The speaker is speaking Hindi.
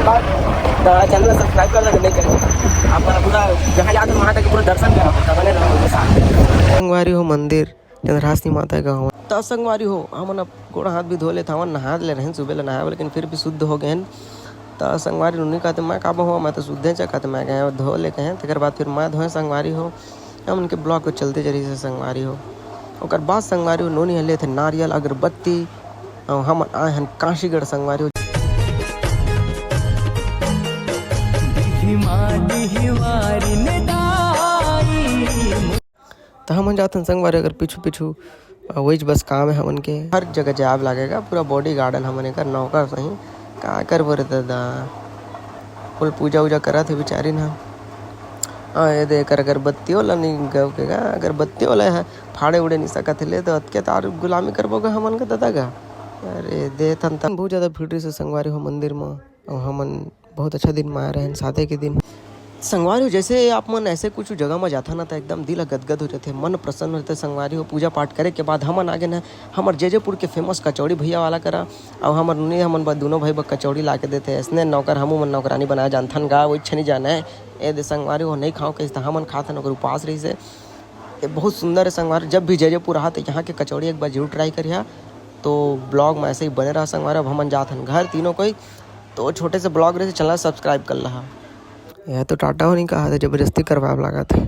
बाद चैनल सब्सक्राइब कर देना, नहीं करेंगे आप पूरा जहाँ जाते वहाँ तक पूरा दर्शन करा पड़ता, बने रहो मेरे साथ। संगवारी हो मंदिर चंद्रहासिनी माता का हो तो संगवारी हो हम गोड़ हाथ भी धो लेते, हम नहा ले रहे हैं सुबह ले नहाए, लेकिन फिर भी शुद्ध हो गए तो संगवारी उन्हीं कहते मैं काबा हुआ, मैं तो शुद्ध कहते मैं गए धो लेके हैं, तकर बाद फिर मैं धोएँ संगवारी हो। हम उनके ब्लॉग को चलते जरिए से संगवारी हो और बाद संगवारी हो नोनी हले थे नारियल अगरबत्ती और हम आए हैं काशीगढ़ संगवारी हो। तो हम जाते हैं संगवारी अगर पीछू पीछू वही बस काम है हमन के हर जगह जाब लगेगा, पूरा बॉडी गार्डन हमने कर नौकर सही का कर बोरे दादा फुल पूजा वूजा करा थे बेचारी ना। ये देकर अगरबत्ती वाला नहीं गव के अगरबत्ती वाला है फाड़े उड़े नहीं सकत ले तो अतके तार गुलामी करबोगा हमन का दादा का। अरे दे तन बहुत ज़्यादा भीड़ से संगवारी हो मंदिर में और हमन बहुत अच्छा दिन में आए रहे सादे के दिन संगवारी हो। जैसे आप मन ऐसे कुछ जगह में जाता ना तो एकदम दिल गदगद हो जाते, मन प्रसन्न होते संगवारी हो। पूजा पाठ करे के बाद हमन आगे ना हमार जयजयपुर के फेमस कचौड़ी भैया वाला करा और हमार नहीं हमन दोनों भाई कचौड़ी ला के देते ऐसने नौकर हमू मन नौकरानी बनाया जानथन गा वो इच्छा नहीं जाना है ए दे संगवारी हो नहीं खाओ कैसे हमन खाते नौकर उपास रही से बहुत सुंदर है संगवारी। जब भी जयजयपुर रहा तो यहाँ के कचौड़ी एक बार जरूर ट्राई करिए। तो ब्लॉग में ऐसे ही बने रहा संगवारी। अब हमन जाथन घर तीनों कोई तो छोटे से ब्लॉग रहे चैनल सब्सक्राइब कर रहा। यह तो टाटा हो नहीं कहा था, जबरदस्ती करवा लगा था।